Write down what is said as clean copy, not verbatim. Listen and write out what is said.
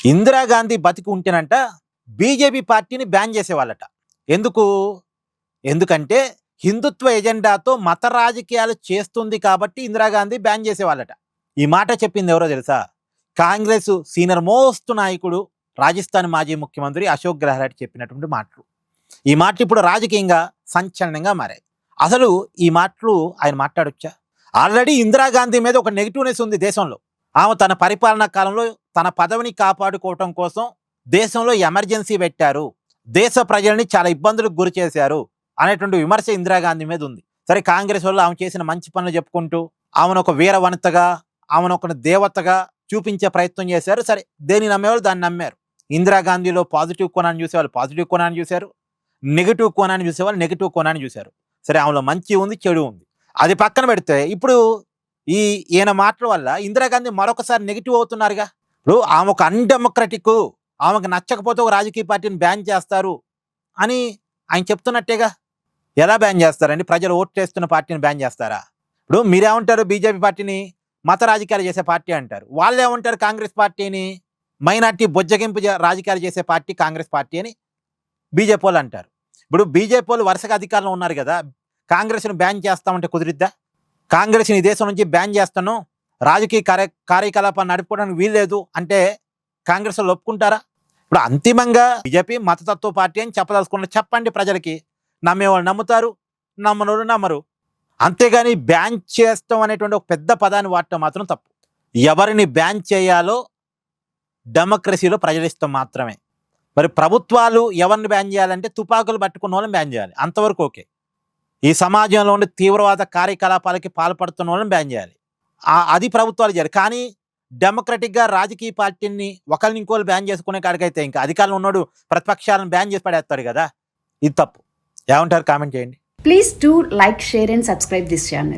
ఇందిరాగాంధీ బతికి ఉంటేనంట బీజేపీ పార్టీని బ్యాన్ చేసేవాళ్ళట. ఎందుకు? ఎందుకంటే హిందుత్వ ఎజెండాతో మత రాజకీయాలు చేస్తుంది కాబట్టి ఇందిరాగాంధీ బ్యాన్ చేసేవాళ్ళట. ఈ మాట చెప్పింది ఎవరో తెలుసా? కాంగ్రెస్ సీనియర్ మోస్ట్ నాయకుడు, రాజస్థాన్ మాజీ ముఖ్యమంత్రి అశోక్ గెహ్లోట్ చెప్పినటువంటి మాటలు. ఈ మాటలు ఇప్పుడు రాజకీయంగా సంచలనంగా మారాయి. అసలు ఈ మాటలు ఆయన మాట్లాడొచ్చా? ఆల్రెడీ ఇందిరాగాంధీ మీద ఒక నెగిటివ్నెస్ ఉంది దేశంలో. ఆమె తన పరిపాలనా కాలంలో తన పదవిని కాపాడుకోవటం కోసం దేశంలో ఎమర్జెన్సీ పెట్టారు, దేశ ప్రజల్ని చాలా ఇబ్బందులకు గురి చేశారు అనేటువంటి విమర్శ ఇందిరాగాంధీ మీద ఉంది. సరే, కాంగ్రెస్ వాళ్ళు ఆమె చేసిన మంచి పనులు చెప్పుకుంటూ ఆమెను ఒక వీర వనితగా, ఆమెను ఒక దేవతగా చూపించే ప్రయత్నం చేశారు. సరే, దేన్ని నమ్మేవాళ్ళు దాన్ని నమ్మారు. ఇందిరాగాంధీలో పాజిటివ్ కోణాన్ని చూసేవాళ్ళు పాజిటివ్ కోణాన్ని చూశారు, నెగిటివ్ కోణాన్ని చూసేవాళ్ళు నెగిటివ్ కోణాన్ని చూశారు. సరే, ఆమెలో మంచి ఉంది, చెడు ఉంది, అది పక్కన పెడితే ఇప్పుడు ఈయన మాటల వల్ల ఇందిరాగాంధీ మరొకసారి నెగిటివ్ అవుతున్నారుగా. ఇప్పుడు ఆమె ఒక అన్డెమోక్రటిక్, ఆమెకు నచ్చకపోతే ఒక రాజకీయ పార్టీని బ్యాన్ చేస్తారు అని ఆయన చెప్తున్నట్టేగా. ఎలా బ్యాన్ చేస్తారండి? ప్రజలు ఓటు చేస్తున్న పార్టీని బ్యాన్ చేస్తారా? ఇప్పుడు మీరేమంటారు? బీజేపీ పార్టీని మత రాజకీయాలు చేసే పార్టీ అంటారు. వాళ్ళు ఏమంటారు? కాంగ్రెస్ పార్టీని మైనార్టీ బొజ్జగింపు రాజకీయాలు చేసే పార్టీ కాంగ్రెస్ పార్టీ అని బీజేపీ వాళ్ళు అంటారు. ఇప్పుడు బీజేపీ వాళ్ళు వరుసగా అధికారంలో ఉన్నారు కదా, కాంగ్రెస్ని బ్యాన్ చేస్తామంటే కుదిరిద్దా? కాంగ్రెస్ని ఈ దేశం నుంచి బ్యాన్ చేస్తాను, రాజకీయ కార్యకలాపాన్ని నడుపుకోవడానికి వీల్లేదు అంటే కాంగ్రెస్ వాళ్ళు ఒప్పుకుంటారా? ఇప్పుడు అంతిమంగా బీజేపీ మతతత్వ పార్టీ అని చెప్పదలుచుకున్న చెప్పండి ప్రజలకి. నమ్మేవాళ్ళు నమ్ముతారు, నమ్మనోళ్ళు నమ్మరు. అంతేగాని బ్యాన్ చేస్తాం అనేటువంటి ఒక పెద్ద పదాన్ని వాడటం మాత్రం తప్పు. ఎవరిని బ్యాన్ చేయాలో డెమోక్రసీలో ప్రజలు ఇష్టం మాత్రమే. మరి ప్రభుత్వాలు ఎవరిని బ్యాన్ చేయాలంటే తుపాకులు పట్టుకున్న వాళ్ళని బ్యాన్ చేయాలి, అంతవరకు ఓకే. ఈ సమాజంలో ఉండే తీవ్రవాద కార్యకలాపాలకి పాల్పడుతున్న వాళ్ళని బ్యాన్ చేయాలి, అది ప్రభుత్వాలు చేయాలి. కానీ డెమోక్రటిక్గా రాజకీయ పార్టీని ఒకరిని ఇంకోళ్ళు బ్యాన్ చేసుకునే కాడికైతే ఇంకా అధికారంలో ఉన్నాడు ప్రతిపక్షాలను బ్యాన్ చేసి పడేస్తాడు కదా, ఇది తప్పు. ఏమంటారు? కామెంట్ చేయండి. Please do like, share and subscribe this channel.